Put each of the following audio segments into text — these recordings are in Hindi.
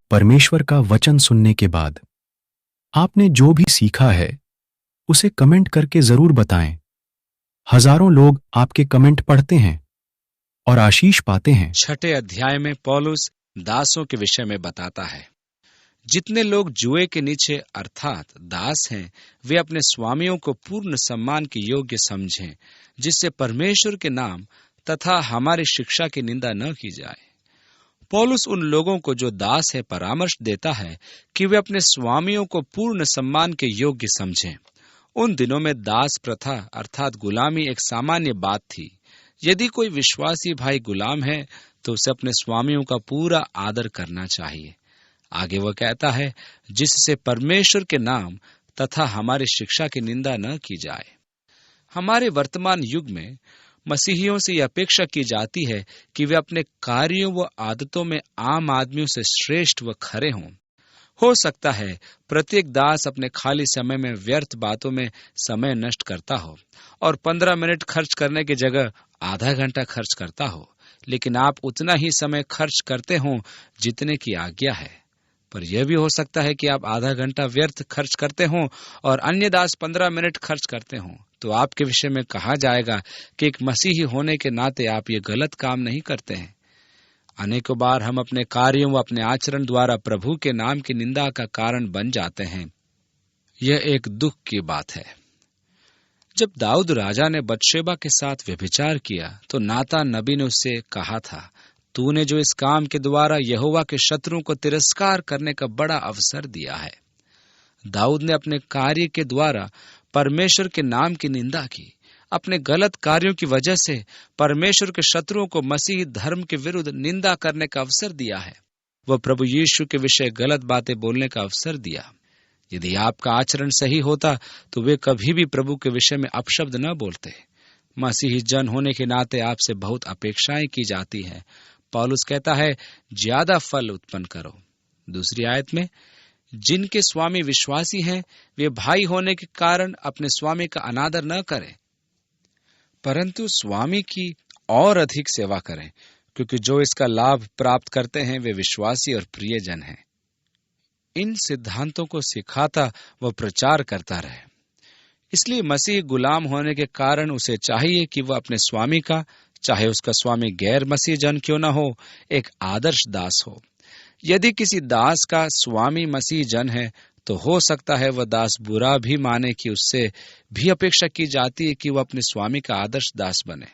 परमेश्वर का वचन सुनने के बाद आपने जो भी सीखा है उसे कमेंट करके जरूर बताएं। हजारों लोग आपके कमेंट पढ़ते हैं और आशीष पाते हैं। 6 अध्याय में पौलुस दासों के विषय में बताता है। जितने लोग जुए के नीचे अर्थात दास हैं, वे अपने स्वामियों को पूर्ण सम्मान के योग्य समझें, जिससे परमेश्वर के नाम तथा हमारी शिक्षा की निंदा न की जाए। पौलुस उन लोगों को जो दास है परामर्श देता है कि वे अपने स्वामियों को पूर्ण सम्मान के योग्य समझें। उन दिनों में दास प्रथा अर्थात गुलामी एक सामान्य बात थी। यदि कोई विश्वासी भाई गुलाम है तो उसे अपने स्वामियों का पूरा आदर करना चाहिए। आगे वह कहता है, जिससे परमेश्वर के नाम तथा हमारी शिक्षा की निंदा न की जाए। हमारे वर्तमान युग में मसीहियों से यह अपेक्षा की जाती है कि वे अपने कार्यों व आदतों में आम आदमियों से श्रेष्ठ व खरे हों। हो सकता है प्रत्येक दास अपने खाली समय में व्यर्थ बातों में समय नष्ट करता हो और 15 मिनट खर्च करने की जगह आधा घंटा खर्च करता हो, लेकिन आप उतना ही समय खर्च करते हो जितने की आज्ञा है। पर यह भी हो सकता है कि आप आधा घंटा व्यर्थ खर्च करते हो और अन्य दास 15 मिनट खर्च करते हो। तो आपके विषय में कहा जाएगा कि एक मसीही होने के नाते आप ये गलत काम नहीं करते हैं। अनेकों बार हम अपने कार्यों व अपने आचरण द्वारा प्रभु के नाम की निंदा का कारण बन जाते हैं। यह एक दुख की बात है। जब दाऊद राजा ने बतशेबा के साथ व्यभिचार किया तो नातान नबी ने उससे कहा था, तूने जो इस काम के द्वारा यहोवा के शत्रुओं को तिरस्कार करने का बड़ा अवसर दिया है। दाऊद ने अपने कार्य के द्वारा परमेश्वर के नाम की निंदा की। अपने गलत कार्यों की वजह से परमेश्वर के शत्रुओं को मसीही धर्म के विरुद्ध निंदा करने का अवसर दिया है। वह प्रभु यीशु के विषय गलत बातें बोलने का अवसर दिया। यदि आपका आचरण सही होता तो वे कभी भी प्रभु के विषय में अपशब्द न बोलते। मसीही जन होने के नाते आपसे बहुत अपेक्षाएं की जाती हैं। पौलुस कहता है, ज्यादा फल उत्पन्न करो। दूसरी आयत में, जिनके स्वामी विश्वासी हैं वे भाई होने के कारण अपने स्वामी का अनादर न करें, परंतु स्वामी की और अधिक सेवा करें, क्योंकि जो इसका लाभ प्राप्त करते हैं वे विश्वासी और प्रियजन हैं। इन सिद्धांतों को सिखाता व प्रचार करता रहे। इसलिए मसीह गुलाम होने के कारण उसे चाहिए कि वह अपने स्वामी का, चाहे उसका स्वामी गैर मसीह जन क्यों न हो, एक आदर्श दास हो। यदि किसी दास का स्वामी मसीह जन है तो हो सकता है वह दास बुरा भी माने कि उससे भी अपेक्षा की जाती है कि वह अपने स्वामी का आदर्श दास बने।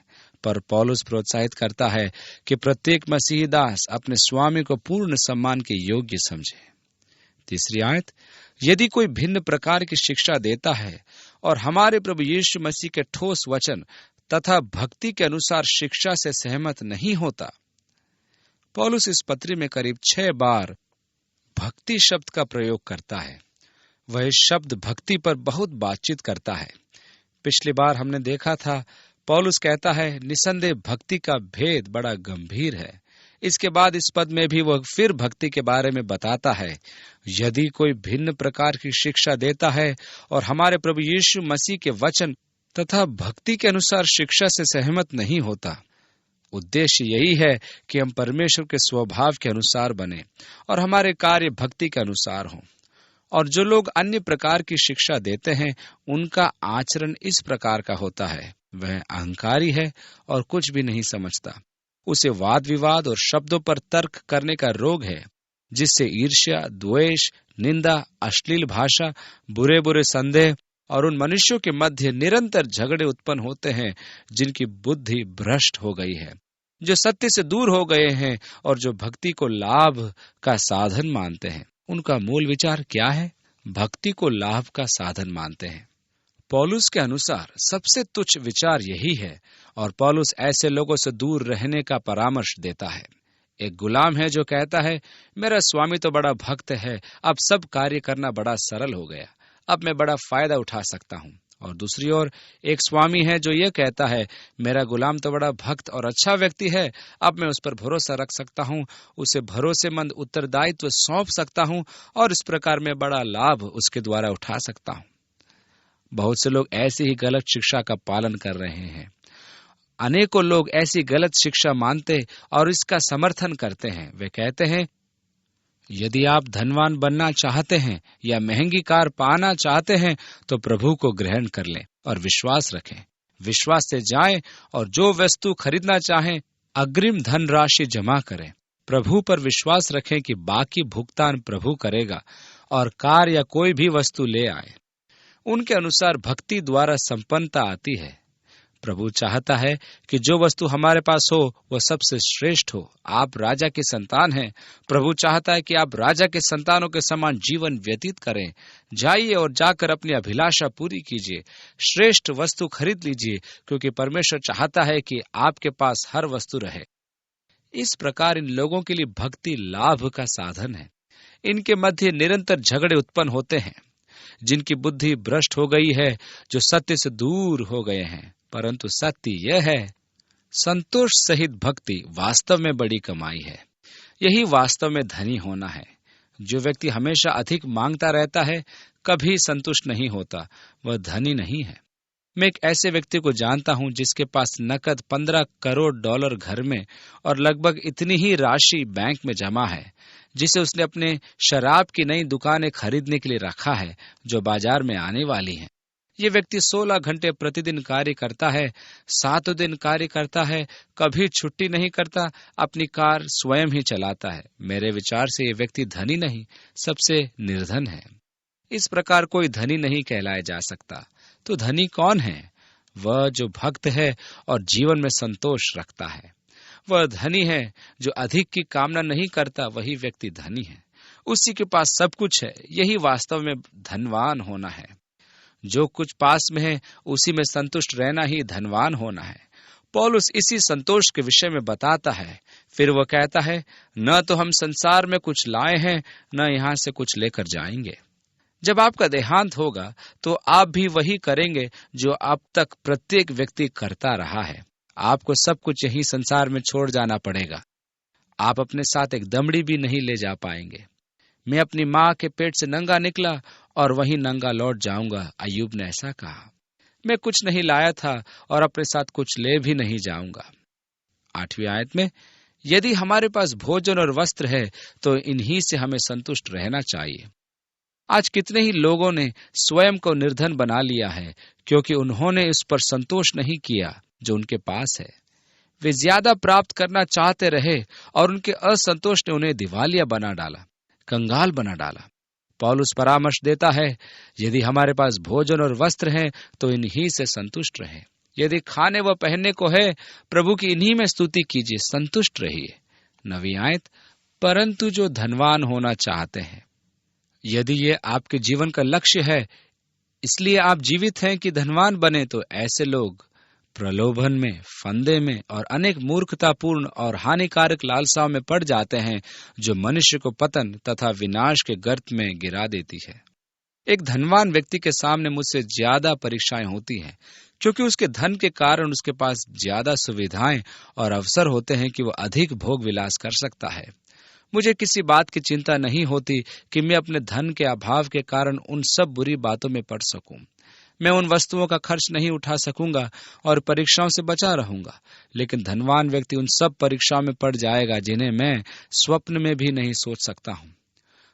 पर पौलुस प्रोत्साहित करता है कि प्रत्येक मसीही दास अपने स्वामी को पूर्ण सम्मान के योग्य समझे। तीसरी आयत, यदि कोई भिन्न प्रकार की शिक्षा देता है और हमारे प्रभु यीशु मसीह के ठोस वचन तथा भक्ति के अनुसार शिक्षा से सहमत नहीं होता। पौलुस इस पत्री में करीब 6 बार भक्ति शब्द का प्रयोग करता है। वह इस शब्द भक्ति पर बहुत बातचीत करता है। पिछली बार हमने देखा था पौलुस कहता है, निसंदेह भक्ति का भेद बड़ा गंभीर है। इसके बाद इस पद में भी वह फिर भक्ति के बारे में बताता है। यदि कोई भिन्न प्रकार की शिक्षा देता है और हमारे प्रभु यीशु मसीह के वचन तथा भक्ति के अनुसार शिक्षा से सहमत नहीं होता, उद्देश्य यही है कि हम परमेश्वर के स्वभाव के अनुसार बने और हमारे कार्य भक्ति के अनुसार हों। और जो लोग अन्य प्रकार की शिक्षा देते हैं उनका आचरण इस प्रकार का होता है, वह अहंकारी है और कुछ भी नहीं समझता। उसे वाद विवाद और शब्दों पर तर्क करने का रोग है, जिससे ईर्ष्या, द्वेष, निंदा, अश्लील भाषा, बुरे बुरे संदेह और उन मनुष्यों के मध्य निरंतर झगड़े उत्पन्न होते हैं जिनकी बुद्धि भ्रष्ट हो गई है, जो सत्य से दूर हो गए हैं और जो भक्ति को लाभ का साधन मानते हैं। उनका मूल विचार क्या है? भक्ति को लाभ का साधन मानते हैं। पौलुस के अनुसार सबसे तुच्छ विचार यही है और पौलुस ऐसे लोगों से दूर रहने का परामर्श देता है। एक गुलाम है जो कहता है, मेरा स्वामी तो बड़ा भक्त है, अब सब कार्य करना बड़ा सरल हो गया, अब मैं बड़ा फायदा उठा सकता हूँ। और दूसरी ओर एक स्वामी है जो यह कहता है, मेरा गुलाम तो बड़ा भक्त और अच्छा व्यक्ति है, अब मैं उस पर भरोसा रख सकता हूँ, उसे भरोसेमंद उत्तरदायित्व सौंप सकता हूँ और इस प्रकार मैं बड़ा लाभ उसके द्वारा उठा सकता हूँ। बहुत से लोग ऐसी ही गलत शिक्षा का पालन कर रहे हैं। अनेकों लोग ऐसी गलत शिक्षा मानते और इसका समर्थन करते हैं। वे कहते हैं, यदि आप धनवान बनना चाहते हैं या महंगी कार पाना चाहते हैं तो प्रभु को ग्रहण कर लें और विश्वास रखें। विश्वास से जाएं और जो वस्तु खरीदना चाहें अग्रिम धन राशि जमा करें। प्रभु पर विश्वास रखें कि बाकी भुगतान प्रभु करेगा और कार या कोई भी वस्तु ले आए। उनके अनुसार भक्ति द्वारा संपन्नता आती है। प्रभु चाहता है कि जो वस्तु हमारे पास हो वह सबसे श्रेष्ठ हो। आप राजा की संतान हैं। प्रभु चाहता है कि आप राजा के संतानों के समान जीवन व्यतीत करें। जाइए और जाकर अपनी अभिलाषा पूरी कीजिए। श्रेष्ठ वस्तु खरीद लीजिए, क्योंकि परमेश्वर चाहता है कि आपके पास हर वस्तु रहे। इस प्रकार इन लोगों के लिए भक्ति लाभ का साधन है। इनके मध्य निरंतर झगड़े उत्पन्न होते हैं, जिनकी बुद्धि भ्रष्ट हो गई है, जो सत्य से दूर हो गए हैं। परंतु सत्य यह है, संतोष सहित भक्ति वास्तव में बड़ी कमाई है। यही वास्तव में धनी होना है। जो व्यक्ति हमेशा अधिक मांगता रहता है, कभी संतुष्ट नहीं होता, वह धनी नहीं है। मैं एक ऐसे व्यक्ति को जानता हूं जिसके पास नकद $15 करोड़ घर में और लगभग इतनी ही राशि बैंक में जमा है, जिसे उसने अपने शराब की नई दुकानें खरीदने के लिए रखा है, जो बाजार में आने वाली हैं। ये व्यक्ति 16 घंटे प्रतिदिन कार्य करता है, 7 दिन कार्य करता है, कभी छुट्टी नहीं करता, अपनी कार स्वयं ही चलाता है। मेरे विचार से ये व्यक्ति धनी नहीं, सबसे निर्धन है। इस प्रकार कोई धनी नहीं कहलाया जा सकता। तो धनी कौन है? वह जो भक्त है और जीवन में संतोष रखता है। वह धनी है जो अधिक की कामना नहीं करता, वही व्यक्ति धनी है। उसी के पास सब कुछ है। यही वास्तव में धनवान होना है। जो कुछ पास में है उसी में संतुष्ट रहना ही धनवान होना है। पौलुस इसी संतोष के विषय में बताता है। फिर वह कहता है, न तो हम संसार में कुछ लाए हैं, न यहाँ से कुछ लेकर जाएंगे। जब आपका देहांत होगा तो आप भी वही करेंगे जो अब तक प्रत्येक व्यक्ति करता रहा है। आपको सब कुछ यही संसार में छोड़ जाना पड़ेगा। आप अपने साथ एक दमड़ी भी नहीं ले जा पाएंगे। मैं अपनी माँ के पेट से नंगा निकला और वहीं नंगा लौट जाऊंगा, अय्यूब ने ऐसा कहा। मैं कुछ नहीं लाया था और अपने साथ कुछ ले भी नहीं जाऊंगा। 8वीं आयत में, यदि हमारे पास भोजन और वस्त्र है तो इन्हीं से हमें संतुष्ट रहना चाहिए। आज कितने ही लोगों ने स्वयं को निर्धन बना लिया है, क्योंकि उन्होंने इस पर संतोष नहीं किया जो उनके पास है। वे ज्यादा प्राप्त करना चाहते रहे और उनके असंतोष ने उन्हें दिवालिया बना डाला, कंगाल बना डाला। पौलुस परामर्श देता है, यदि हमारे पास भोजन और वस्त्र हैं तो इन्हीं से संतुष्ट रहे। यदि खाने व पहनने को है, प्रभु की इन्हीं में स्तुति कीजिए, संतुष्ट रहिए। 9वीं आयत, परंतु जो धनवान होना चाहते हैं, यदि ये आपके जीवन का लक्ष्य है, इसलिए आप जीवित हैं कि धनवान बने, तो ऐसे लोग प्रलोभन में, फंदे में और अनेक मूर्खतापूर्ण और हानिकारक लालसाओं में पड़ जाते हैं, जो मनुष्य को पतन तथा विनाश के गर्त में गिरा देती है। एक धनवान व्यक्ति के सामने मुझसे ज्यादा परीक्षाएं होती हैं, क्योंकि उसके धन के कारण उसके पास ज्यादा सुविधाएं और अवसर होते हैं कि वह अधिक भोग विलास कर सकता है। मुझे किसी बात की चिंता नहीं होती कि मैं अपने धन के अभाव के कारण उन सब बुरी बातों में पड़ सकूं। मैं उन वस्तुओं का खर्च नहीं उठा सकूंगा और परीक्षाओं से बचा रहूंगा। लेकिन धनवान व्यक्ति उन सब परीक्षाओं में पड़ जाएगा जिन्हें मैं स्वप्न में भी नहीं सोच सकता हूं।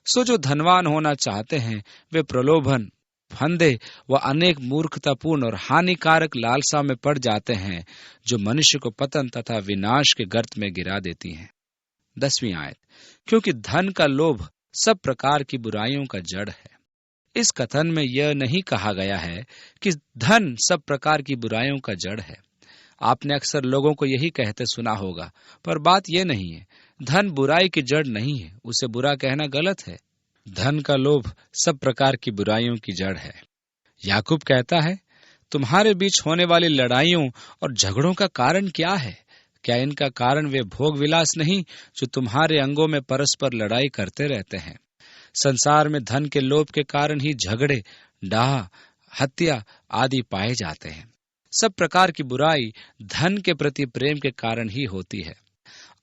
सो जो धनवान होना चाहते हैं, वे प्रलोभन, फंदे व अनेक मूर्खतापूर्ण और हानिकारक लालसा में पड़ जाते हैं, जो मनुष्य को पतन तथा विनाश के गर्त में गिरा देती हैं। 10वीं आयत, क्योंकि धन का लोभ सब प्रकार की बुराइयों का जड़ है। इस कथन में यह नहीं कहा गया है कि धन सब प्रकार की बुराइयों का जड़ है। आपने अक्सर लोगों को यही कहते सुना होगा, पर बात यह नहीं है। धन बुराई की जड़ नहीं है, उसे बुरा कहना गलत है। धन का लोभ सब प्रकार की बुराइयों की जड़ है। याकूब कहता है, तुम्हारे बीच होने वाली लड़ाइयों और झगड़ों का कारण क्या है? क्या इनका कारण वे भोग विलास नहीं जो तुम्हारे अंगों में परस्पर लड़ाई करते रहते हैं? संसार में धन के लोभ के कारण ही झगड़े, डाह, हत्या आदि पाए जाते हैं। सब प्रकार की बुराई धन के प्रति प्रेम के कारण ही होती है।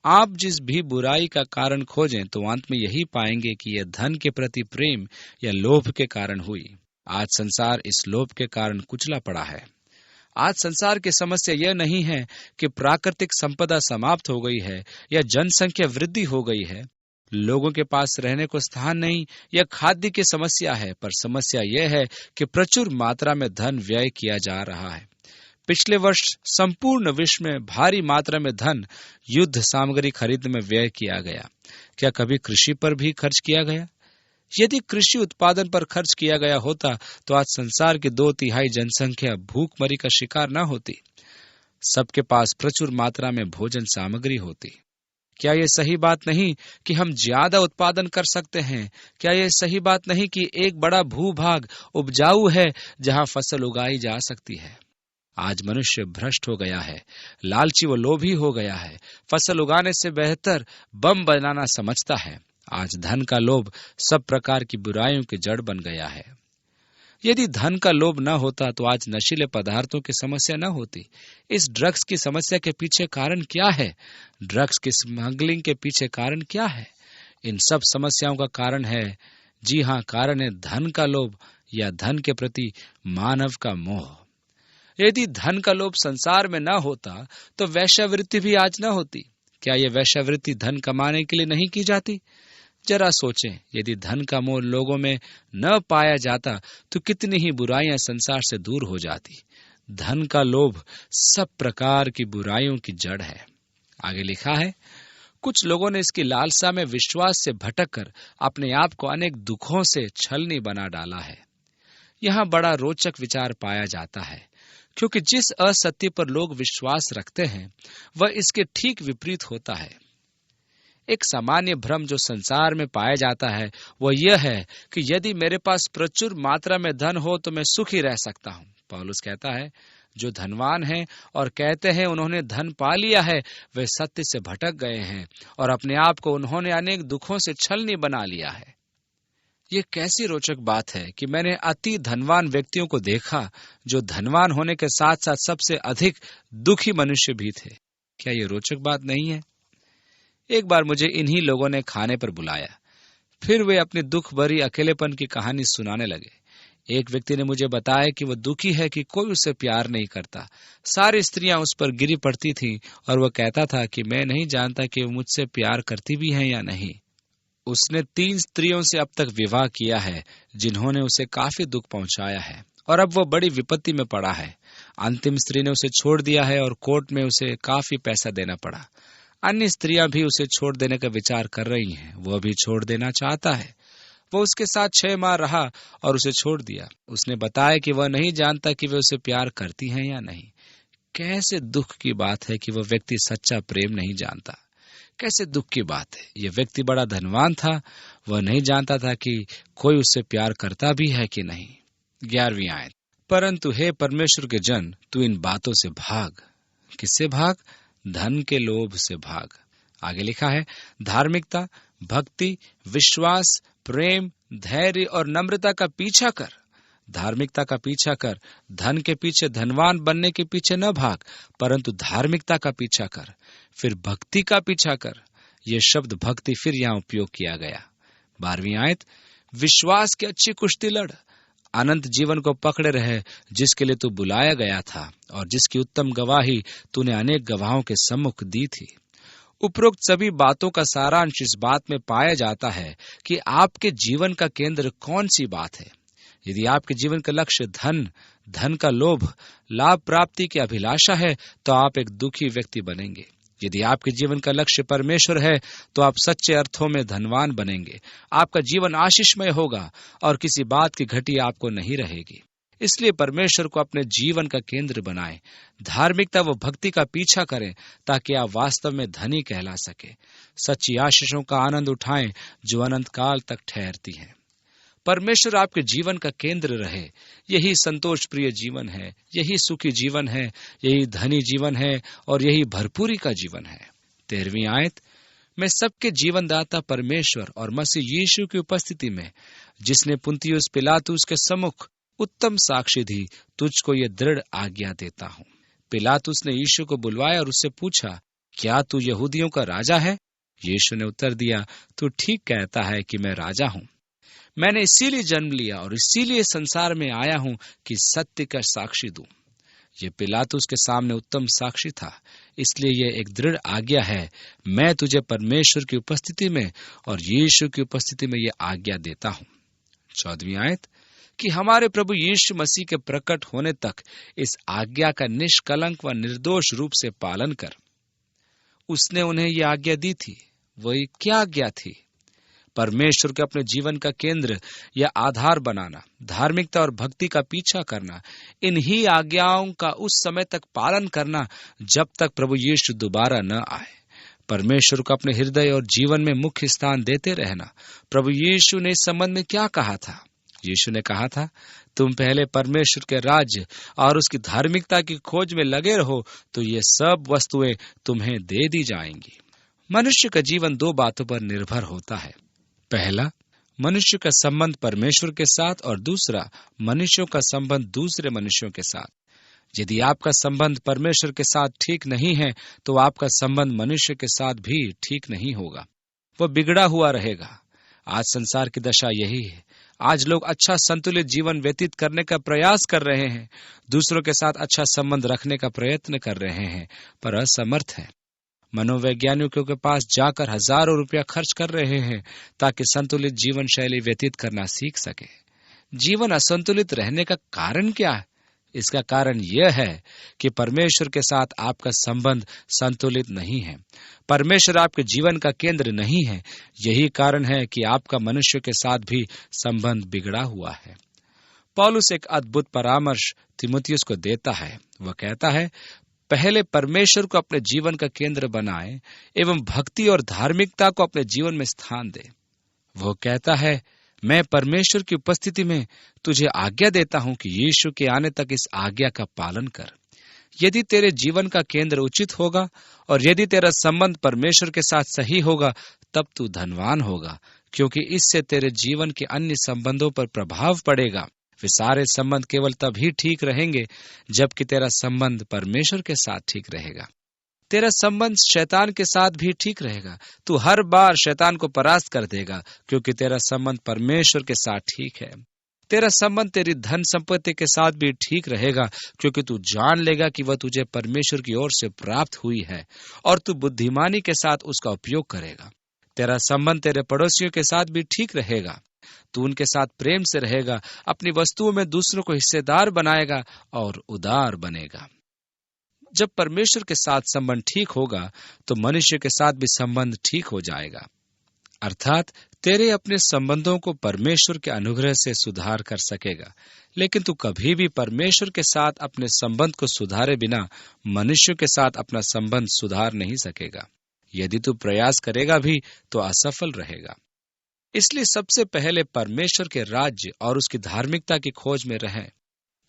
आप जिस भी बुराई का कारण खोजें तो अंत में यही पाएंगे कि यह धन के प्रति प्रेम या लोभ के कारण हुई। आज संसार इस लोभ के कारण कुचला पड़ा है। आज संसार की समस्या यह नहीं है कि प्राकृतिक संपदा समाप्त हो गई है या जनसंख्या वृद्धि हो गई है। लोगों के पास रहने को स्थान नहीं या खाद्य की समस्या है, पर समस्या यह है कि प्रचुर मात्रा में धन व्यय किया जा रहा है। पिछले वर्ष संपूर्ण विश्व में भारी मात्रा में धन युद्ध सामग्री खरीदने में व्यय किया गया। क्या कभी कृषि पर भी खर्च किया गया? यदि कृषि उत्पादन पर खर्च किया गया होता तो आज संसार की 2/3 जनसंख्या भूखमरी का शिकार न होती। सबके पास प्रचुर मात्रा में भोजन सामग्री होती। क्या यह सही बात नहीं कि हम ज्यादा उत्पादन कर सकते हैं? क्या यह सही बात नहीं कि एक बड़ा भूभाग उपजाऊ है जहां फसल उगाई जा सकती है? आज मनुष्य भ्रष्ट हो गया है, लालची व लोभी हो गया है। फसल उगाने से बेहतर बम बनाना समझता है। आज धन का लोभ सब प्रकार की बुराइयों की जड़ बन गया है। यदि धन का लोभ न होता तो आज नशीले पदार्थों की समस्या न होती। इस ड्रग्स की समस्या के पीछे कारण क्या है? ड्रग्स की स्मगलिंग के पीछे कारण क्या है? इन सब समस्याओं का कारण है, जी हाँ, कारण है धन का लोभ या धन के प्रति मानव का मोह। यदि धन का लोभ संसार में न होता तो वेश्यावृत्ति भी आज न होती। क्या यह वेश्यावृत्ति धन कमाने के लिए नहीं की जाती? जरा सोचें, यदि धन का मोह लोगों में न पाया जाता तो कितनी ही बुराइयां संसार से दूर हो जाती। धन का लोभ सब प्रकार की बुराइयों की जड़ है। आगे लिखा है, कुछ लोगों ने इसकी लालसा में विश्वास से भटककर अपने आप को अनेक दुखों से छलनी बना डाला है। यहाँ बड़ा रोचक विचार पाया जाता है, क्योंकि जिस असत्य पर लोग विश्वास रखते हैं वह इसके ठीक विपरीत होता है। एक सामान्य भ्रम जो संसार में पाया जाता है वह यह है कि यदि मेरे पास प्रचुर मात्रा में धन हो तो मैं सुखी रह सकता हूँ। पौलुस कहता है, जो धनवान हैं और कहते हैं उन्होंने धन पा लिया है, वे सत्य से भटक गए हैं और अपने आप को उन्होंने अनेक दुखों से छलनी बना लिया है। ये कैसी रोचक बात है कि मैंने अति धनवान व्यक्तियों को देखा जो धनवान होने के साथ साथ सबसे अधिक दुखी मनुष्य भी थे। क्या ये रोचक बात नहीं है? एक बार मुझे इन्हीं लोगों ने खाने पर बुलाया। फिर वे अपनी दुख भरी अकेलेपन की कहानी सुनाने लगे। एक व्यक्ति ने मुझे बताया कि वह दुखी है कि कोई उसे प्यार नहीं करता। सारी स्त्रियां उस पर गिरी पड़ती थीं और वह कहता था कि मैं नहीं जानता कि वो मुझसे प्यार करती भी हैं या नहीं। उसने 3 स्त्रियों से अब तक विवाह किया है जिन्होंने उसे काफी दुख पहुंचाया है और अब वह बड़ी विपत्ति में पड़ा है। अंतिम स्त्री ने उसे छोड़ दिया है और कोर्ट में उसे काफी पैसा देना पड़ा। अन्य स्त्रियां भी उसे छोड़ देने का विचार कर रही हैं। वह भी छोड़ देना चाहता है। वह उसके साथ 6 माह रहा और उसे छोड़ दिया। उसने बताया कि वह नहीं जानता कि वे उसे प्यार करती हैं या नहीं। कैसे दुख की बात है कि वह व्यक्ति सच्चा प्रेम नहीं जानता। कैसे दुख की बात है। यह व्यक्ति बड़ा धनवान था, वह नहीं जानता था कि कोई उससे प्यार करता भी है कि नहीं। 11वीं आयत, परंतु हे परमेश्वर के जन, तू इन बातों से भाग। किससे भाग? धन के लोभ से भाग। आगे लिखा है, धार्मिकता, भक्ति, विश्वास, प्रेम, धैर्य और नम्रता का पीछा कर। धार्मिकता का पीछा कर। धन के पीछे, धनवान बनने के पीछे न भाग, परंतु धार्मिकता का पीछा कर। फिर भक्ति का पीछा कर। यह शब्द भक्ति फिर यहाँ उपयोग किया गया। 12वीं आयत, विश्वास की अच्छी कुश्ती लड़। अनंत जीवन को पकड़े रहे जिसके लिए तू बुलाया गया था और जिसकी उत्तम गवाही तूने अनेक गवाहों के सम्मुख दी थी। उपरोक्त सभी बातों का सारांश इस बात में पाया जाता है कि आपके जीवन का केंद्र कौन सी बात है। यदि आपके जीवन का लक्ष्य धन का लोभ, लाभ प्राप्ति की अभिलाषा है तो आप एक दुखी व्यक्ति बनेंगे। यदि आपके जीवन का लक्ष्य परमेश्वर है तो आप सच्चे अर्थों में धनवान बनेंगे। आपका जीवन आशीषमय होगा और किसी बात की घटी आपको नहीं रहेगी। इसलिए परमेश्वर को अपने जीवन का केंद्र बनाएं। धार्मिकता व भक्ति का पीछा करें ताकि आप वास्तव में धनी कहला सके। सच्ची आशीषों का आनंद उठाएं जो अनंत काल तक ठहरती हैं। परमेश्वर आपके जीवन का केंद्र रहे। यही संतोष प्रिय जीवन है, यही सुखी जीवन है, यही धनी जीवन है और यही भरपूरी का जीवन है। 13वीं आयत, मैं सबके जीवनदाता परमेश्वर और मसीह यीशु की उपस्थिति में, जिसने पुन्तियुस पिलातुस के सम्मुख उत्तम साक्षी दी, तुझको ये दृढ़ आज्ञा देता हूँ। पिलातुस ने यीशु को बुलवाया और उससे पूछा, क्या तू यहूदियों का राजा है? यीशु ने उत्तर दिया, तू ठीक कहता है कि मैं राजा हूँ। मैंने इसीलिए जन्म लिया और इसीलिए संसार में आया हूं कि सत्य का साक्षी दूं। ये पिलातुस के सामने उत्तम साक्षी था, इसलिए यह एक दृढ़ आज्ञा है, मैं तुझे परमेश्वर की उपस्थिति में और यीशु की उपस्थिति में यह आज्ञा देता हूं। 14वीं आयत, कि हमारे प्रभु यीशु मसीह के प्रकट होने तक इस आज्ञा का निष्कलंक व निर्दोष रूप से पालन कर। उसने उन्हें यह आज्ञा दी थी। वही क्या आज्ञा थी? परमेश्वर के अपने जीवन का केंद्र या आधार बनाना, धार्मिकता और भक्ति का पीछा करना, इन्हीं आज्ञाओं का उस समय तक पालन करना जब तक प्रभु यीशु दोबारा न आए। परमेश्वर को अपने हृदय और जीवन में मुख्य स्थान देते रहना। प्रभु यीशु ने इस संबंध में क्या कहा था? यीशु ने कहा था, तुम पहले परमेश्वर के राज्य और उसकी धार्मिकता की खोज में लगे रहो तो ये सब वस्तुएं तुम्हें दे दी जाएंगी। मनुष्य का जीवन दो बातों पर निर्भर होता है। पहला, मनुष्य का संबंध परमेश्वर के साथ, और दूसरा, मनुष्यों का संबंध दूसरे मनुष्यों के साथ। यदि आपका संबंध परमेश्वर के साथ ठीक नहीं है तो आपका संबंध मनुष्य के साथ भी ठीक नहीं होगा, वह बिगड़ा हुआ रहेगा। आज संसार की दशा यही है। आज लोग अच्छा संतुलित जीवन व्यतीत करने का प्रयास कर रहे हैं, दूसरों के साथ अच्छा संबंध रखने का प्रयत्न कर रहे हैं, पर असमर्थ है। मनोवैज्ञानिकों के पास जाकर हजारों रुपया खर्च कर रहे हैं ताकि संतुलित जीवन शैली व्यतीत करना सीख सके। जीवन असंतुलित रहने का कारण क्या है? इसका कारण यह है कि परमेश्वर के साथ आपका संबंध संतुलित नहीं है। परमेश्वर आपके जीवन का केंद्र नहीं है। यही कारण है कि आपका मनुष्य के साथ भी संबंध बिगड़ा हुआ है। पौलुस एक अद्भुत परामर्श तीमुथियुस को देता है। वह कहता है, पहले परमेश्वर को अपने जीवन का केंद्र बनाए एवं भक्ति और धार्मिकता को अपने जीवन में स्थान दे। वह कहता है, मैं परमेश्वर की उपस्थिति में तुझे आज्ञा देता हूं कि यीशु के आने तक इस आज्ञा का पालन कर। यदि तेरे जीवन का केंद्र उचित होगा और यदि तेरा संबंध परमेश्वर के साथ सही होगा, तब तू धनवान होगा, क्योंकि इससे तेरे जीवन के अन्य संबंधों पर प्रभाव पड़ेगा। वे सारे संबंध केवल तभी ठीक रहेंगे जबकि तेरा संबंध परमेश्वर के साथ ठीक रहेगा। तेरा संबंध शैतान के साथ भी ठीक रहेगा। तू हर बार शैतान को परास्त कर देगा क्योंकि तेरा संबंध परमेश्वर के साथ ठीक है। तेरा संबंध तेरी धन संपत्ति के साथ भी ठीक रहेगा क्योंकि तू जान लेगा कि वह तुझे परमेश्वर की ओर से प्राप्त हुई है और तू बुद्धिमानी के साथ उसका उपयोग करेगा। तेरा संबंध तेरे पड़ोसियों के साथ भी ठीक रहेगा। तू उनके साथ प्रेम से रहेगा, अपनी वस्तुओं में दूसरों को हिस्सेदार बनाएगा और उदार बनेगा। जब परमेश्वर के साथ संबंध ठीक होगा तो मनुष्य के साथ भी संबंध ठीक हो जाएगा। अर्थात तेरे अपने संबंधों को परमेश्वर के अनुग्रह से सुधार कर सकेगा, लेकिन तू कभी भी परमेश्वर के साथ अपने संबंध को सुधारे बिना मनुष्य के साथ अपना संबंध सुधार नहीं सकेगा। यदि तू प्रयास करेगा भी तो असफल रहेगा। इसलिए सबसे पहले परमेश्वर के राज्य और उसकी धार्मिकता की खोज में रहें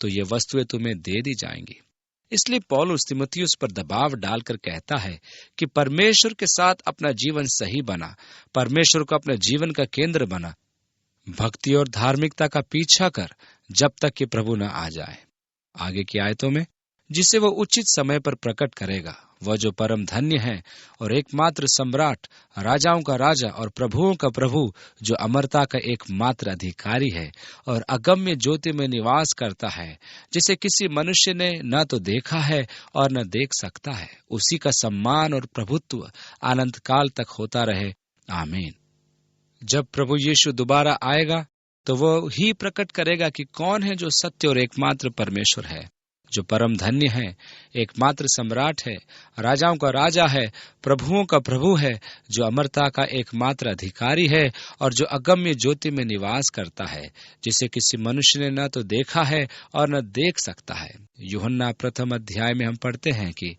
तो ये वस्तुएं तुम्हें दे दी जाएंगी। इसलिए पौलुस तीमुथियुस पर दबाव डालकर कहता है कि परमेश्वर के साथ अपना जीवन सही बना, परमेश्वर को अपने जीवन का केंद्र बना, भक्ति और धार्मिकता का पीछा कर जब तक कि प्रभु न आ जाए। आगे की आयतों में, जिसे वह उचित समय पर प्रकट करेगा, वह जो परम धन्य है और एकमात्र सम्राट, राजाओं का राजा और प्रभुओं का प्रभु, जो अमरता का एकमात्र अधिकारी है और अगम्य ज्योति में निवास करता है, जिसे किसी मनुष्य ने न तो देखा है और न देख सकता है, उसी का सम्मान और प्रभुत्व अनंत काल तक होता रहे। आमीन। जब प्रभु यीशु दोबारा आएगा तो वह ही प्रकट करेगा कि कौन है जो सत्य और एकमात्र परमेश्वर है, जो परम धन्य है, एकमात्र सम्राट है, राजाओं का राजा है, प्रभुओं का प्रभु है, जो अमरता का एकमात्र अधिकारी है और जो अगम्य ज्योति में निवास करता है, जिसे किसी मनुष्य ने न तो देखा है और न देख सकता है। यूहन्ना प्रथम अध्याय में हम पढ़ते हैं कि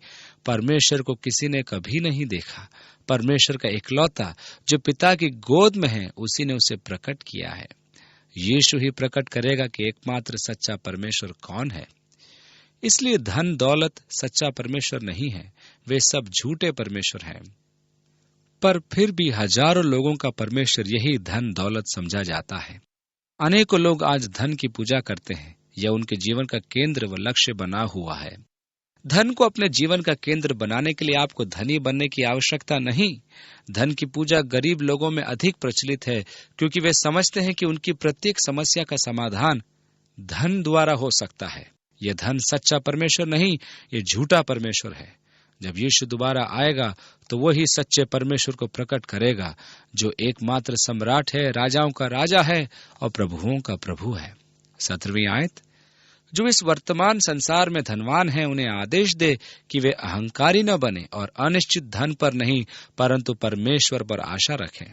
परमेश्वर को किसी ने कभी नहीं देखा, परमेश्वर का इकलौता जो पिता की गोद में है, उसी ने उसे प्रकट किया है। यीशु ही प्रकट करेगा कि एकमात्र सच्चा परमेश्वर कौन है। इसलिए धन दौलत सच्चा परमेश्वर नहीं है, वे सब झूठे परमेश्वर हैं। पर फिर भी हजारों लोगों का परमेश्वर यही धन दौलत समझा जाता है। अनेकों लोग आज धन की पूजा करते हैं, यह उनके जीवन का केंद्र व लक्ष्य बना हुआ है। धन को अपने जीवन का केंद्र बनाने के लिए आपको धनी बनने की आवश्यकता नहीं। धन की पूजा गरीब लोगों में अधिक प्रचलित है क्योंकि वे समझते हैं कि उनकी प्रत्येक समस्या का समाधान धन द्वारा हो सकता है। यह धन सच्चा परमेश्वर नहीं, ये झूठा परमेश्वर है। जब यीशु दोबारा आएगा तो वही सच्चे परमेश्वर को प्रकट करेगा, जो एकमात्र सम्राट है, राजाओं का राजा है और प्रभुओं का प्रभु है। 17वीं आयत, जो इस वर्तमान संसार में धनवान हैं, उन्हें आदेश दे कि वे अहंकारी न बने और अनिश्चित धन पर नहीं परंतु परमेश्वर पर आशा रखें।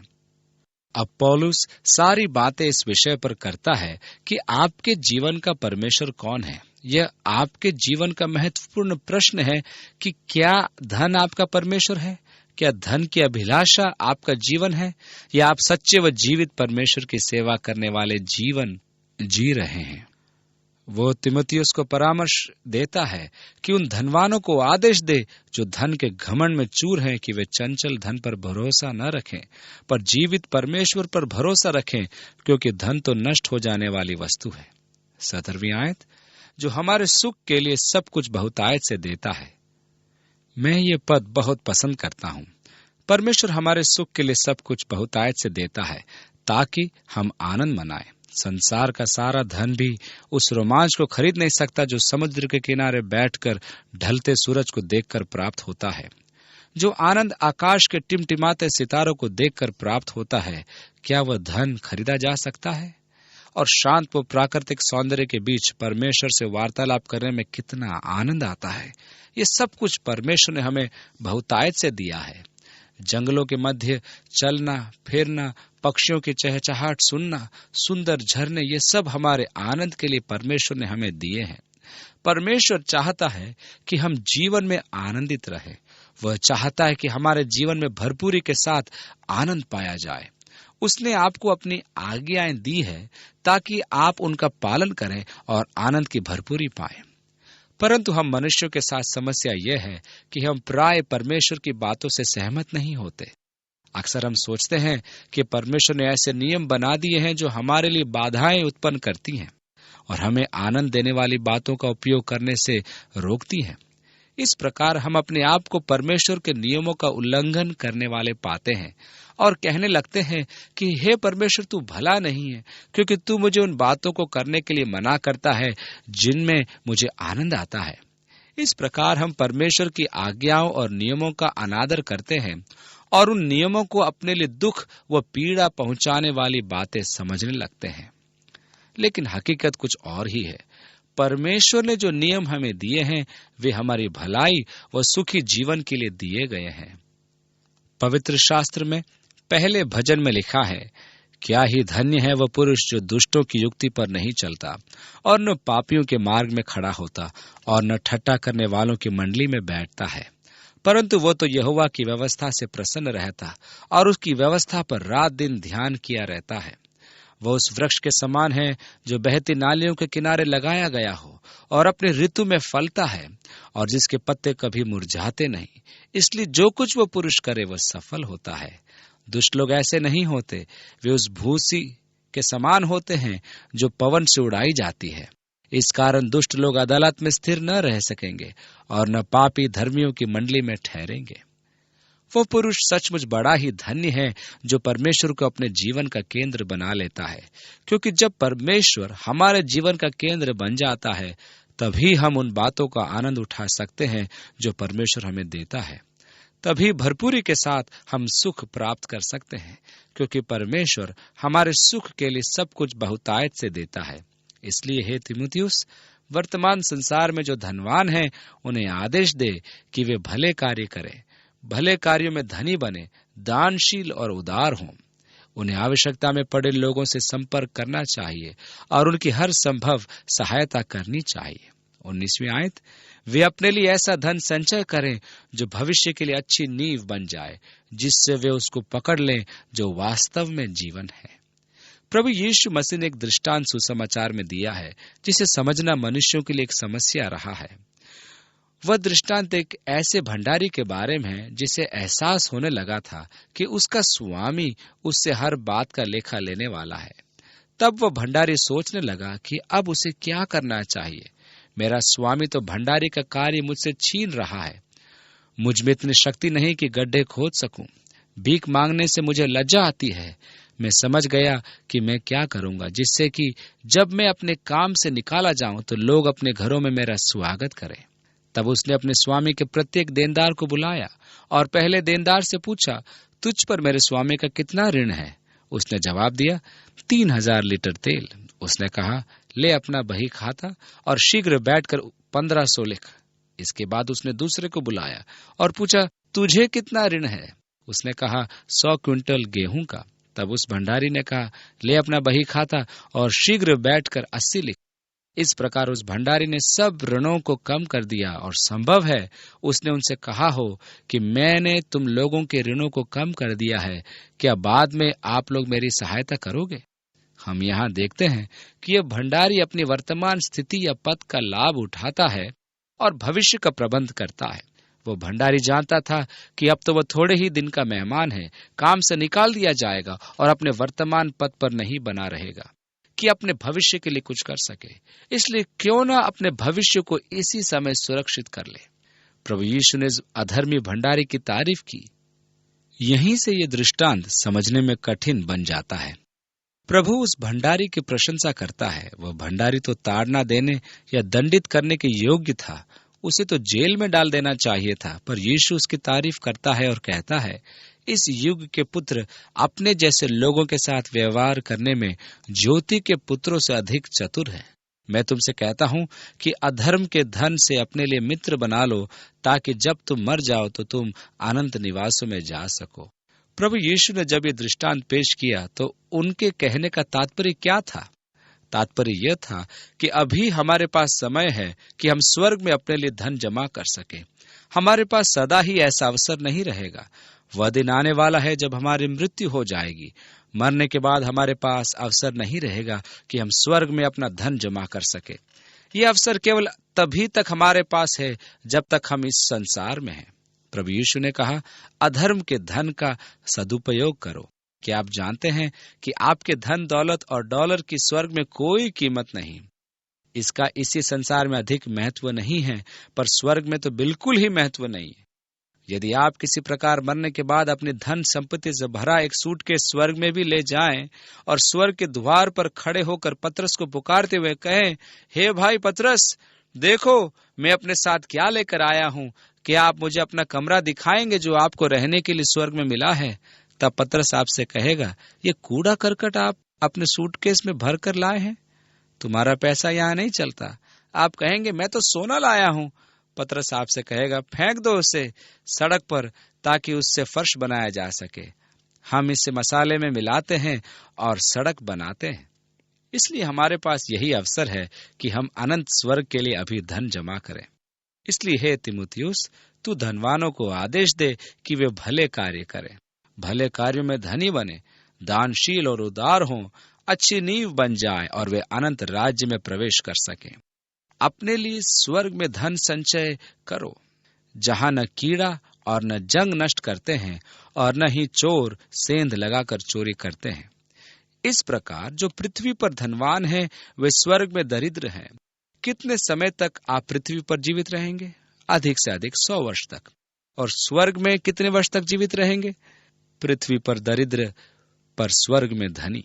अब पौलुस सारी बातें इस विषय पर करता है कि आपके जीवन का परमेश्वर कौन है। यह आपके जीवन का महत्वपूर्ण प्रश्न है कि क्या धन आपका परमेश्वर है? क्या धन की अभिलाषा आपका जीवन है, या आप सच्चे व जीवित परमेश्वर की सेवा करने वाले जीवन जी रहे हैं? वो तीमुथियुस को परामर्श देता है कि उन धनवानों को आदेश दे जो धन के घमंड में चूर हैं कि वे चंचल धन पर भरोसा न रखें, पर जीवित परमेश्वर पर भरोसा रखें, क्योंकि धन तो नष्ट हो जाने वाली वस्तु है। 17वीं आयत, जो हमारे सुख के लिए सब कुछ बहुतायत से देता है। मैं ये पद बहुत पसंद करता हूँ। परमेश्वर हमारे सुख के लिए सब कुछ बहुतायत से देता है ताकि हम आनंद मनाएं। संसार का सारा धन भी उस रोमांच को खरीद नहीं सकता जो समुद्र के किनारे बैठकर ढलते सूरज को देखकर प्राप्त होता है। जो आनंद आकाश के टिमटिमाते सितारों को देखकर प्राप्त होता है, क्या वह धन खरीदा जा सकता है? और शांत व प्राकृतिक सौंदर्य के बीच परमेश्वर से वार्तालाप करने में कितना आनंद आता है। ये सब कुछ परमेश्वर ने हमें बहुतायत से दिया है। जंगलों के मध्य चलना फिरना, पक्षियों की चहचहाट सुनना, सुंदर झरने, ये सब हमारे आनंद के लिए परमेश्वर ने हमें दिए हैं। परमेश्वर चाहता है कि हम जीवन में आनंदित रहें। वह चाहता है कि हमारे जीवन में भरपूरी के साथ आनंद पाया जाए। उसने आपको अपनी आज्ञाएं दी है ताकि आप उनका पालन करें और आनंद की भरपूरी पाएं। परंतु हम मनुष्यों के साथ समस्या यह है कि हम प्राय परमेश्वर की बातों से सहमत नहीं होते। अक्सर हम सोचते हैं कि परमेश्वर ने ऐसे नियम बना दिए हैं जो हमारे लिए बाधाएं उत्पन्न करती हैं और हमें आनंद देने वाली बातों का उपयोग करने से रोकती हैं। इस प्रकार हम अपने आप को परमेश्वर के नियमों का उल्लंघन करने वाले पाते हैं और कहने लगते हैं कि हे परमेश्वर, तू भला नहीं है, क्योंकि तू मुझे उन बातों को करने के लिए मना करता है जिनमें मुझे आनंद आता है। इस प्रकार हम परमेश्वर की आज्ञाओं और नियमों का अनादर करते हैं और उन नियमों को अपने लिए दुख व पीड़ा पहुंचाने वाली बातें समझने लगते हैं। लेकिन हकीकत कुछ और ही है। परमेश्वर ने जो नियम हमें दिए हैं वे हमारी भलाई व सुखी जीवन के लिए दिए गए हैं। पवित्र शास्त्र में पहले भजन में लिखा है, क्या ही धन्य है वह पुरुष जो दुष्टों की युक्ति पर नहीं चलता और न पापियों के मार्ग में खड़ा होता और न ठट्ठा करने वालों की मंडली में बैठता है, परंतु वो तो यहोवा की व्यवस्था से प्रसन्न रहता और उसकी व्यवस्था पर रात दिन ध्यान किया रहता है। वह उस वृक्ष के समान है जो बहती नालियों के किनारे लगाया गया हो और अपने ऋतु में फलता है और जिसके पत्ते कभी मुरझाते नहीं। इसलिए जो कुछ वो पुरुष करे वह सफल होता है। दुष्ट लोग ऐसे नहीं होते, वे उस भूसी के समान होते हैं जो पवन से उड़ाई जाती है। इस कारण दुष्ट लोग अदालत में स्थिर न रह सकेंगे और न पापी धर्मियों की मंडली में ठहरेंगे। वो पुरुष सचमुच बड़ा ही धन्य है जो परमेश्वर को अपने जीवन का केंद्र बना लेता है, क्योंकि जब परमेश्वर हमारे जीवन का केंद्र बन जाता है तभी हम उन बातों का आनंद उठा सकते हैं जो परमेश्वर हमें देता है। तभी भरपूरी के साथ हम सुख प्राप्त कर सकते हैं, क्योंकि परमेश्वर हमारे सुख के लिए सब कुछ बहुतायत से देता है। इसलिए हे तीमुथियुस, वर्तमान संसार में जो धनवान हैं उन्हें आदेश दे कि वे भले कार्य करें, भले कार्यों में धनी बने, दानशील और उदार हों। उन्हें आवश्यकता में पड़े लोगों से संपर्क करना चाहिए और उनकी हर संभव सहायता करनी चाहिए। 19वीं आयत, वे अपने लिए ऐसा धन संचय करें जो भविष्य के लिए अच्छी नींव बन जाए, जिससे वे उसको पकड़ लें जो वास्तव में जीवन है। प्रभु यीशु मसीह ने एक दृष्टांत सुसमाचार में दिया है जिसे समझना मनुष्यों के लिए एक समस्या रहा है। वह दृष्टांत एक ऐसे भंडारी के बारे में है जिसे एहसास होने लगा था कि उसका स्वामी उससे हर बात का लेखा लेने वाला है। तब वह भंडारी सोचने लगा कि अब उसे क्या करना चाहिए। मेरा स्वामी तो भंडारी का कार्य मुझसे छीन रहा है। मुझ में इतनी शक्ति नहीं कि गड्ढे खोद सकूं। भीख मांगने से मुझे लज्जा आती है। मैं समझ गया कि मैं क्या करूंगा, जिससे कि जब मैं अपने काम से निकाला जाऊं तो लोग अपने घरों में मेरा स्वागत करें। तब उसने अपने स्वामी के प्रत्येक देनदार को बुलाया और पहले देनदार से पूछा, तुझ पर मेरे स्वामी का कितना ऋण है? उसने जवाब दिया, 3,000 लीटर तेल। उसने कहा, ले अपना बही खाता और शीघ्र बैठकर 1,500 लिख। इसके बाद उसने दूसरे को बुलाया और पूछा, तुझे कितना ऋण है? उसने कहा, 100 क्विंटल गेहूं का। तब उस भंडारी ने कहा, ले अपना बही खाता और शीघ्र बैठकर 80 लिख। इस प्रकार उस भंडारी ने सब ऋणों को कम कर दिया और संभव है उसने उनसे कहा हो कि मैंने तुम लोगों के ऋणों को कम कर दिया है, क्या बाद में आप लोग मेरी सहायता करोगे? हम यहाँ देखते हैं कि यह भंडारी अपनी वर्तमान स्थिति या पद का लाभ उठाता है और भविष्य का प्रबंध करता है। वो भंडारी जानता था कि अब तो वह थोड़े ही दिन का मेहमान है, काम से निकाल दिया जाएगा और अपने वर्तमान पद पर नहीं बना रहेगा कि अपने भविष्य के लिए कुछ कर सके। इसलिए क्यों ना अपने भविष्य को इसी समय सुरक्षित कर ले। प्रभु यीशु ने अधर्मी भंडारी की तारीफ की। यहीं से ये दृष्टांत समझने में कठिन बन जाता है। प्रभु उस भंडारी की प्रशंसा करता है। वह भंडारी तो ताड़ना देने या दंडित करने के योग्य था, उसे तो जेल में डाल देना चाहिए था, पर यीशु उसकी तारीफ करता है और कहता है, इस युग के पुत्र अपने जैसे लोगों के साथ व्यवहार करने में ज्योति के पुत्रों से अधिक चतुर है। मैं तुमसे कहता हूं कि अधर्म के धन से अपने लिए मित्र बना लो, ताकि जब तुम मर जाओ तो तुम अनंत निवासों में जा सको। प्रभु यीशु ने जब ये दृष्टांत पेश किया तो उनके कहने का तात्पर्य क्या था? तात्पर्य यह था कि अभी हमारे पास समय है कि हम स्वर्ग में अपने लिए धन जमा कर सकें। हमारे पास सदा ही ऐसा अवसर नहीं रहेगा। वह दिन आने वाला है जब हमारी मृत्यु हो जाएगी। मरने के बाद हमारे पास अवसर नहीं रहेगा कि हम स्वर्ग में अपना धन जमा कर सके। यह अवसर केवल तभी तक हमारे पास है जब तक हम इस संसार में हैं। प्रभु यीशु ने कहा, अधर्म के धन का सदुपयोग करो। क्या आप जानते हैं कि आपके धन दौलत और डॉलर की स्वर्ग में कोई कीमत नहीं? इसका इसी संसार में अधिक महत्व नहीं है, पर स्वर्ग में तो बिल्कुल ही महत्व नहीं है। यदि आप किसी प्रकार मरने के बाद अपनी धन संपत्ति से भरा एक सूटकेस स्वर्ग में भी ले जाएं और स्वर्ग के द्वार पर खड़े होकर पतरस को पुकारते हुए कहें, हे भाई पतरस, देखो मैं अपने साथ क्या लेकर आया हूं, क्या आप मुझे अपना कमरा दिखाएंगे जो आपको रहने के लिए स्वर्ग में मिला है? तब पतरस आपसे कहेगा, ये कूड़ा करकट आप अपने सूटकेस में भर कर लाए हैं, तुम्हारा पैसा यहाँ नहीं चलता। आप कहेंगे, मैं तो सोना लाया हूं। पतरस आपसे कहेगा, फेंक दो उसे सड़क पर ताकि उससे फर्श बनाया जा सके। हम इसे मसाले में मिलाते हैं और सड़क बनाते हैं। इसलिए हमारे पास यही अवसर है कि हम अनंत स्वर्ग के लिए अभी धन जमा करें। इसलिए हे तीमुथियुस, तू धनवानों को आदेश दे कि वे भले कार्य करें, भले कार्यों में धनी बने, दानशील और उदार हों, अच्छी नींव बन जाएं और वे अनंत राज्य में प्रवेश कर सकें। अपने लिए स्वर्ग में धन संचय करो, जहां न कीड़ा और न जंग नष्ट करते हैं और न ही चोर सेंध लगाकर चोरी करते हैं। इस प्रकार जो पृथ्वी पर धनवान हैं, वे स्वर्ग में दरिद्र हैं। कितने समय तक आप पृथ्वी पर जीवित रहेंगे? अधिक से अधिक 100 वर्ष तक। और स्वर्ग में कितने वर्ष तक जीवित रहेंगे? पृथ्वी पर दरिद्र, पर स्वर्ग में धनी।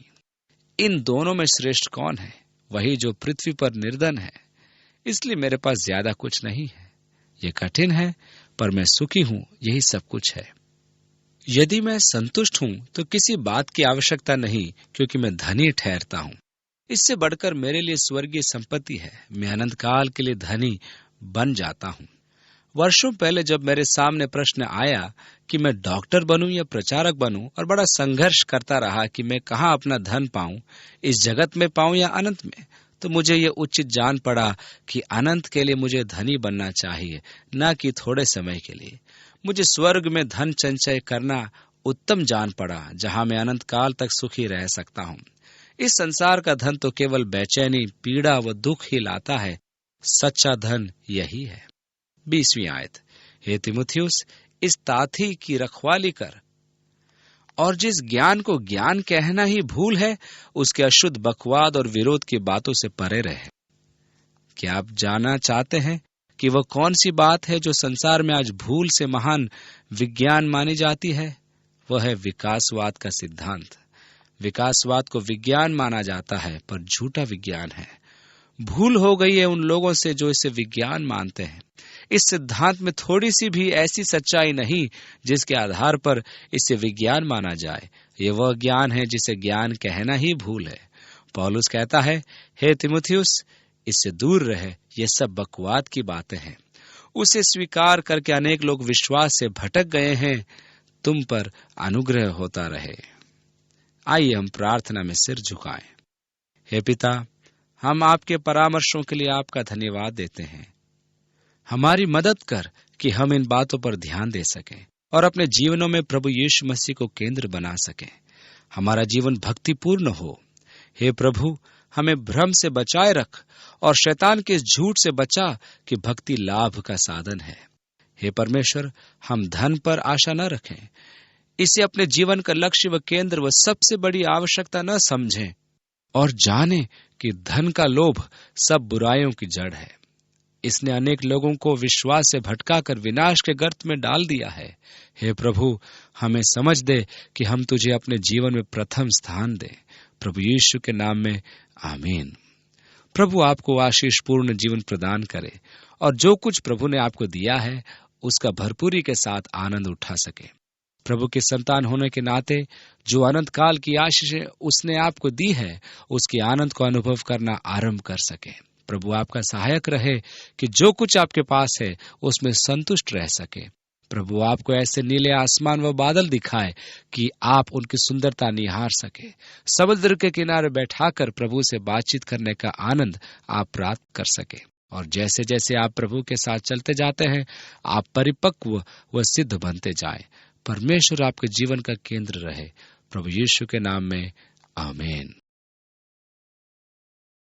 इन दोनों में श्रेष्ठ कौन है? वही जो पृथ्वी पर निर्धन है। इसलिए मेरे पास ज्यादा कुछ नहीं है, ये कठिन है, पर मैं सुखी हूं, यही सब कुछ है। यदि मैं संतुष्ट हूं तो किसी बात की आवश्यकता नहीं, क्योंकि मैं धनी ठहरता हूं। इससे बढ़कर मेरे लिए स्वर्गीय संपत्ति है। मैं अनंत काल के लिए धनी बन जाता हूं। वर्षों पहले जब मेरे सामने प्रश्न आया कि मैं डॉक्टर बनूं या प्रचारक बनूं, और बड़ा संघर्ष करता रहा कि मैं कहां अपना धन पाऊं, इस जगत में पाऊं या अनंत में, तो मुझे ये उचित जान पड़ा कि अनंत के लिए मुझे धनी बनना चाहिए, न कि थोड़े समय के लिए। मुझे स्वर्ग में धन संचय करना उत्तम जान पड़ा, जहां मैं अनंत काल तक सुखी रह सकता हूं। इस संसार का धन तो केवल बेचैनी, पीड़ा व दुख ही लाता है। सच्चा धन यही है। 20वीं आयत, हे तीमुथियुस, इस ताथी की रखवाली कर, और जिस ज्ञान को ज्ञान कहना ही भूल है, उसके अशुद्ध बकवाद और विरोध की बातों से परे रहे। क्या आप जानना चाहते हैं कि वह कौन सी बात है जो संसार में आज भूल से महान विज्ञान मानी जाती है? वह है विकासवाद का सिद्धांत। विकासवाद को विज्ञान माना जाता है, पर झूठा विज्ञान है। भूल हो गई है उन लोगों से जो इसे विज्ञान मानते हैं। इस सिद्धांत में थोड़ी सी भी ऐसी सच्चाई नहीं जिसके आधार पर इसे विज्ञान माना जाए। ये वह ज्ञान है जिसे ज्ञान कहना ही भूल है। पौलुस कहता है, हे तीमुथियुस, इससे दूर रहे, ये सब बकवाद की बातें हैं। उसे स्वीकार करके अनेक लोग विश्वास से भटक गए हैं। तुम पर अनुग्रह होता रहे। आइए हम प्रार्थना में सिर झुकाएं। हे पिता, हम आपके परामर्शों के लिए आपका धन्यवाद देते हैं। हमारी मदद कर कि हम इन बातों पर ध्यान दे सकें और अपने जीवनों में प्रभु यीशु मसीह को केंद्र बना सकें। हमारा जीवन भक्तिपूर्ण हो। हे प्रभु, हमें भ्रम से बचाए रख और शैतान के इस झूठ से बचा कि भक्ति लाभ का साधन है। हे परमेश्वर, हम धन पर आशा न रखें, इसे अपने जीवन का लक्ष्य व केंद्र व सबसे बड़ी आवश्यकता न समझें और जानें कि धन का लोभ सब बुराइयों की जड़ है। इसने अनेक लोगों को विश्वास से भटकाकर विनाश के गर्त में डाल दिया है। हे प्रभु, हमें समझ दे कि हम तुझे अपने जीवन में प्रथम स्थान दें। प्रभु यीशु के नाम में आमीन। प्रभु आपको आशीषपूर्ण जीवन प्रदान करे और जो कुछ प्रभु ने आपको दिया है उसका भरपूरी के साथ आनंद उठा सके। प्रभु के संतान होने के नाते जो अनंत काल की आशीष उसने आपको दी है, उसके आनंद को अनुभव करना आरंभ कर सके। प्रभु आपका सहायक रहे कि जो कुछ आपके पास है उसमें संतुष्ट रह सके। प्रभु आपको ऐसे नीले आसमान व बादल दिखाए कि आप उनकी सुंदरता निहार सके। समुद्र के किनारे बैठाकर प्रभु से बातचीत करने का आनंद आप प्राप्त कर सके। और जैसे जैसे आप प्रभु के साथ चलते जाते हैं, आप परिपक्व व सिद्ध बनते जाएं। परमेश्वर आपके जीवन का केंद्र रहे। प्रभु यीशु के नाम में आमीन।